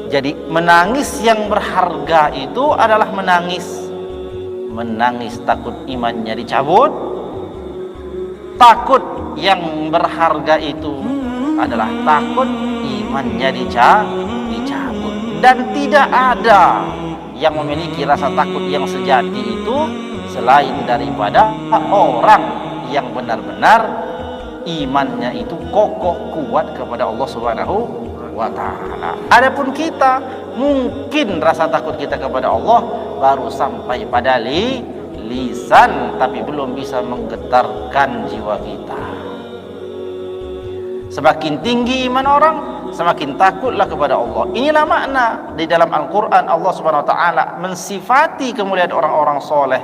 Jadi menangis yang berharga itu adalah menangis takut imannya dicabut. Takut yang berharga itu adalah takut imannya dicabut. Dan tidak ada yang memiliki rasa takut yang sejati itu selain daripada orang yang benar-benar imannya itu kokoh kuat kepada Allah Subhanahu wa ta'ala. Adapun kita, mungkin rasa takut kita kepada Allah baru sampai pada lisan, tapi belum bisa menggetarkan jiwa kita. Semakin tinggi iman orang, semakin takutlah kepada Allah. Inilah makna di dalam Al-Quran Allah Subhanahu wa ta'ala mensifati kemuliaan orang-orang soleh,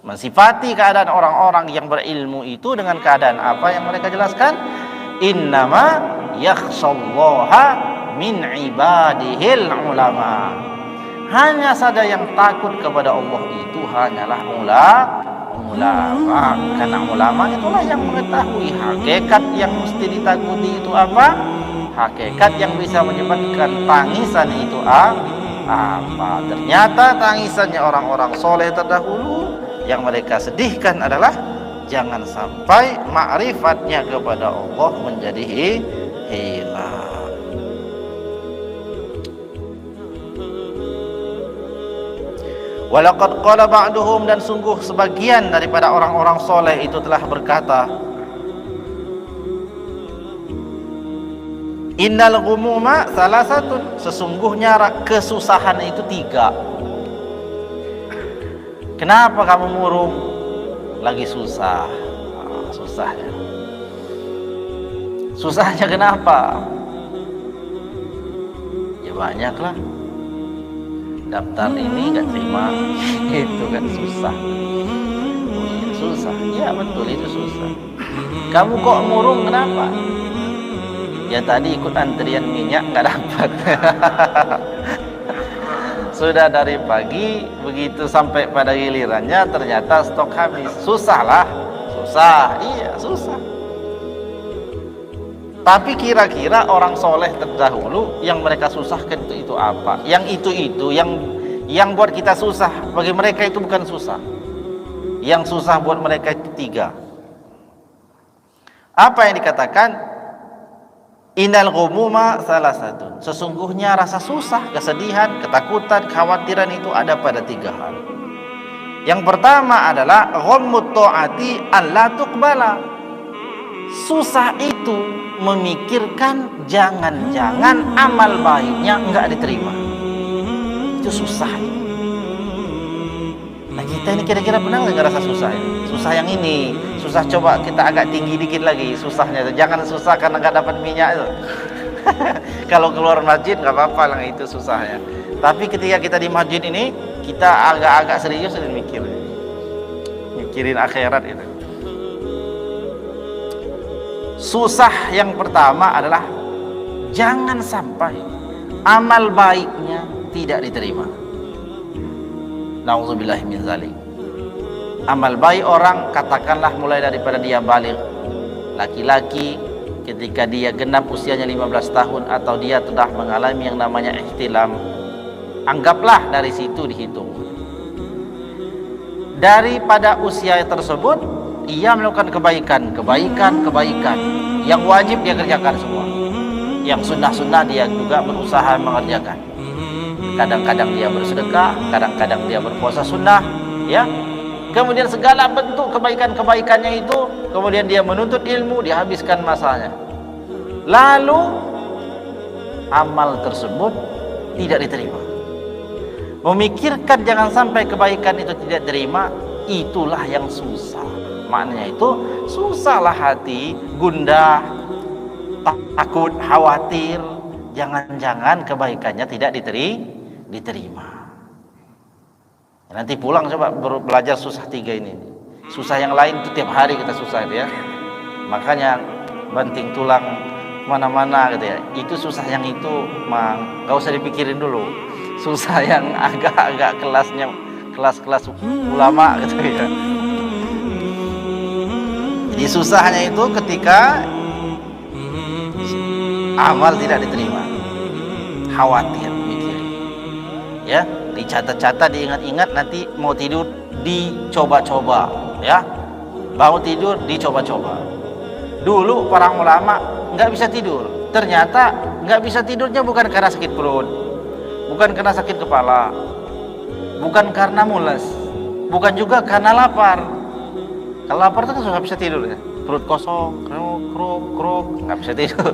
mensifati keadaan orang-orang yang berilmu itu dengan keadaan apa yang mereka jelaskan? Innama yakhshallaha min ibadihil ulama. Hanya saja yang takut kepada Allah itu hanyalah ulama. Karena ulama itulah yang mengetahui hakikat yang mesti ditakuti itu apa, hakikat yang bisa menyebabkan tangisan itu apa. Ternyata tangisannya orang-orang soleh terdahulu yang mereka sedihkan adalah jangan sampai ma'rifatnya kepada Allah menjadi hilang. Walaqad qala ba'duhum, dan sungguh sebagian daripada orang-orang soleh itu telah berkata, innal ghumuma salasatun, sesungguhnya kesusahan itu 3. Kenapa kamu murung? Lagi susah. Susahnya. Susahnya kenapa? Ya banyaklah. Daftar ini gak terima, itu kan susah. Susah, ya betul itu susah. Kamu kok murung kenapa? Ya tadi ikut antrian minyak gak dapat. Sudah dari pagi, begitu sampai pada gilirannya ternyata stok habis. Susah lah, susah, iya susah. Tapi kira-kira orang soleh terdahulu yang mereka susahkan itu apa? Yang itu yang buat kita susah, bagi mereka itu bukan susah. Yang susah buat mereka itu 3. Apa yang dikatakan? Innal ghumuma salasatun, sesungguhnya rasa susah, kesedihan, ketakutan, kekhawatiran itu ada pada 3 hal. Yang pertama adalah ghammut ta'ati alla tuqbala. Susah itu memikirkan jangan-jangan amal baiknya enggak diterima. Itu susah. Nah kita ini kira-kira pernah nggak rasa susah ini? Susah yang ini, susah coba kita agak tinggi dikit lagi susahnya. Jangan susah karena nggak dapat minyak itu. Kalau keluar masjid nggak apa-apa lah, itu susahnya. Tapi ketika kita di masjid ini, kita agak-agak serius dan mikirin akhirat itu. Susah yang pertama adalah jangan sampai amal baiknya tidak diterima. Nauzubillahi min dzalik. Amal baik orang, katakanlah mulai daripada dia balik, laki-laki ketika dia genap usianya 15 tahun atau dia telah mengalami yang namanya ihtilam, anggaplah dari situ dihitung. Daripada usia tersebut ia melakukan kebaikan yang wajib dia kerjakan semua, yang sunnah-sunnah dia juga berusaha mengerjakan. Kadang-kadang dia bersedekah, kadang-kadang dia berpuasa sunnah, ya. Kemudian segala bentuk kebaikan-kebaikannya itu, kemudian dia menuntut ilmu, dia habiskan masanya. Lalu amal tersebut tidak diterima. Memikirkan jangan sampai kebaikan itu tidak diterima, itulah yang susah. Maknanya itu susahlah hati, gundah, takut, khawatir, jangan-jangan kebaikannya tidak diterima. Nanti pulang coba belajar susah 3 ini. Susah yang lain itu tiap hari kita susah ya. Makanya banting tulang mana-mana gitu ya. Itu susah yang itu mang, gak usah dipikirin dulu. Susah yang agak-agak kelas ulama gitu ya. Jadi susahnya itu ketika amal tidak diterima. khawatir mikirin. Ya, dicatat-catat, diingat-ingat, nanti mau tidur dicoba-coba, ya. Bangun tidur dicoba-coba. Dulu para ulama nggak bisa tidur. Ternyata nggak bisa tidurnya bukan karena sakit perut, bukan karena sakit kepala, bukan karena mules, bukan juga karena lapar. Kalau lapar itu kan nggak bisa tidur ya. Perut kosong, kruk, nggak bisa tidur.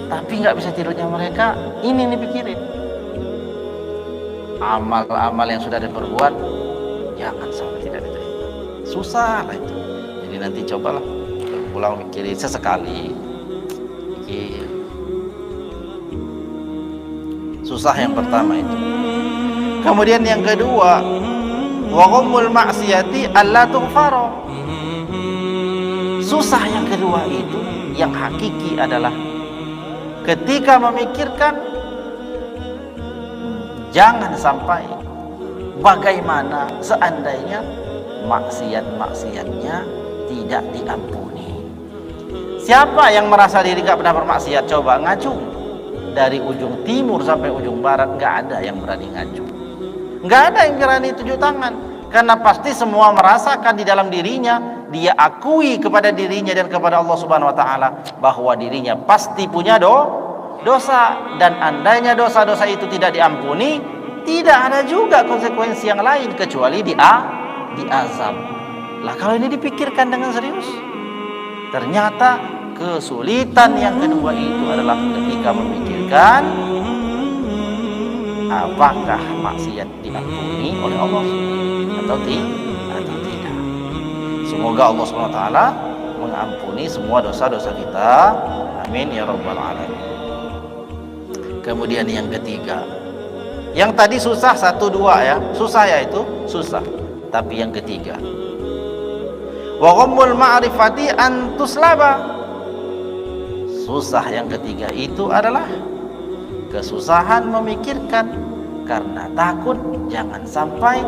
Tapi nggak bisa tidurnya mereka ini pikirin. Amal-amal yang sudah diperbuat jangan sampai tidak diterima. Susah lah itu. Jadi nanti cobalah pulang mikirin sesekali. Mikir. Susah yang pertama itu. Kemudian yang kedua, wa ghammul ma'siyati alla tughfara. Susah yang kedua itu, yang hakiki adalah ketika memikirkan jangan sampai bagaimana seandainya maksiat-maksiatnya tidak diampuni. Siapa yang merasa diri gak pernah bermaksiat? Coba ngacung. Dari ujung timur sampai ujung barat gak ada yang berani ngacung. Gak ada yang berani tunjuk tangan. Karena pasti semua merasakan di dalam dirinya, dia akui kepada dirinya dan kepada Allah Subhanahu wa taala bahwa dirinya pasti punya dosa, dan andainya dosa-dosa itu tidak diampuni, tidak ada juga konsekuensi yang lain kecuali diazab. Lah kalau ini dipikirkan dengan serius, ternyata kesulitan yang kedua itu adalah ketika memikirkan apakah maksiat diampuni oleh Allah atau tidak. Semoga Allah SWT mengampuni semua dosa-dosa kita. Amin ya rabbal alamin. Kemudian yang ketiga, yang tadi susah 1, 2 ya, susah ya itu susah. Tapi yang ketiga, wa ghammul ma'rifati an tuslaba. Susah yang ketiga itu adalah kesusahan memikirkan karena takut jangan sampai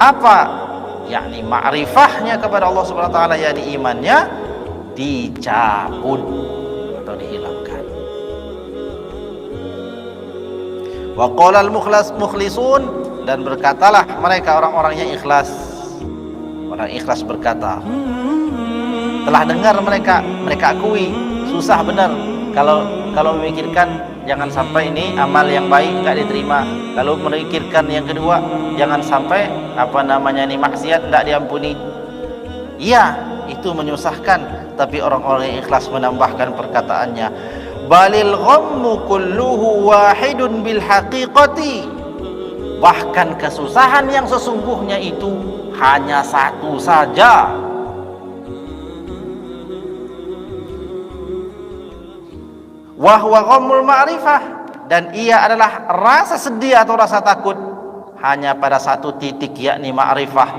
apa? Yakni ma'rifahnya kepada Allah Subhanahu wa taala, yakni imannya dicabut atau dihilangkan. Wa qala al-mukhlisun, dan berkatalah mereka orang-orang yang ikhlas. Orang ikhlas berkata, telah dengar mereka akui susah benar kalau memikirkan jangan sampai ini amal yang baik enggak diterima. Kalau memikirkan yang kedua, jangan sampai ini maksiat enggak diampuni. Iya, itu menyusahkan, tapi orang-orang yang ikhlas menambahkan perkataannya, balil ghammu kulluhu wahidun bil haqiqati. Bahkan kesusahan yang sesungguhnya itu hanya satu saja. Wahwa ghammul ma'rifah, dan ia adalah rasa sedih atau rasa takut hanya pada satu titik, yakni ma'rifah.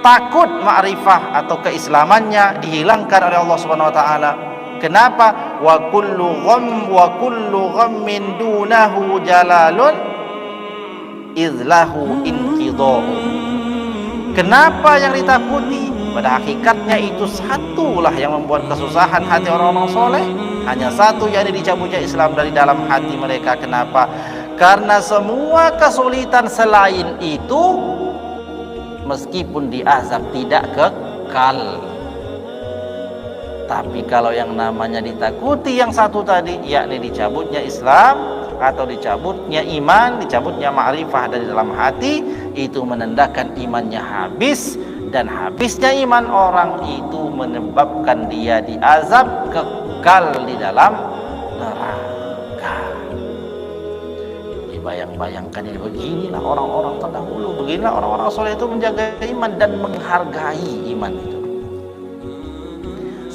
Takut ma'rifah atau keislamannya dihilangkan oleh Allah Subhanahu wa taala. Kenapa? Wa kullu ghammin dunahu jalalun idlahu inqidha'u. Kenapa yang ditakuti? Pada hakikatnya itu satulah yang membuat kesusahan hati orang-orang soleh, hanya satu, yakni dicabutnya Islam dari dalam hati mereka. Kenapa? Karena semua kesulitan selain itu meskipun diazab tidak kekal. Tapi kalau yang namanya ditakuti yang satu tadi, yakni dicabutnya Islam atau dicabutnya iman, dicabutnya ma'rifah dari dalam hati, itu menandakan imannya habis, dan habisnya iman orang itu menyebabkan dia diazab kekal di dalam neraka. Bayang-bayangkan ini, beginilah orang-orang terdahulu, beginilah orang-orang soleh itu menjaga iman dan menghargai iman itu.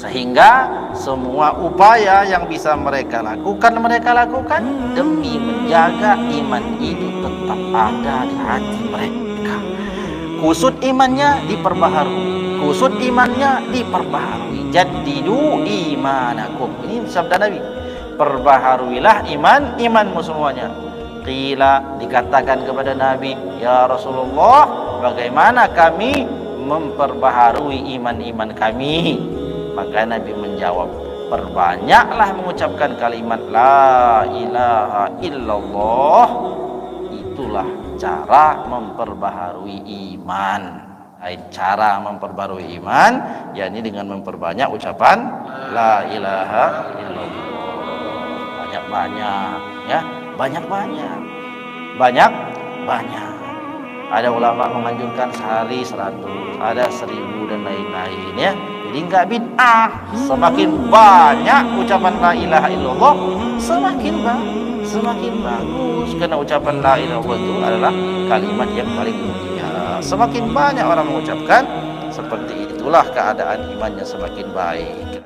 Sehingga semua upaya yang bisa mereka lakukan demi menjaga iman itu tetap ada di hati mereka. Kusut imannya diperbaharui, jaddidu imanakum. Ini sabda Nabi, perbaharuilah imanmu semuanya. Qila, dikatakan kepada Nabi, ya Rasulullah, bagaimana kami memperbaharui iman kami? Maka Nabi menjawab, Perbanyaklah mengucapkan kalimat la ilaha illallah. Itulah cara memperbaharui iman. Lain cara memperbarui iman, yakni dengan memperbanyak ucapan la ilaha illallah. Banyak-banyak, ya, banyak-banyak. Banyak-banyak. Ada ulama menganjurkan sehari 100, ada 1000 dan lain-lain, ya. Jadi enggak bid'ah. Semakin banyak ucapan la ilaha illallah, semakin bagus. Karena ucapan la ilaha illallah itu adalah kalimat yang paling mulia. Semakin banyak orang mengucapkan, seperti itulah keadaan imannya semakin baik.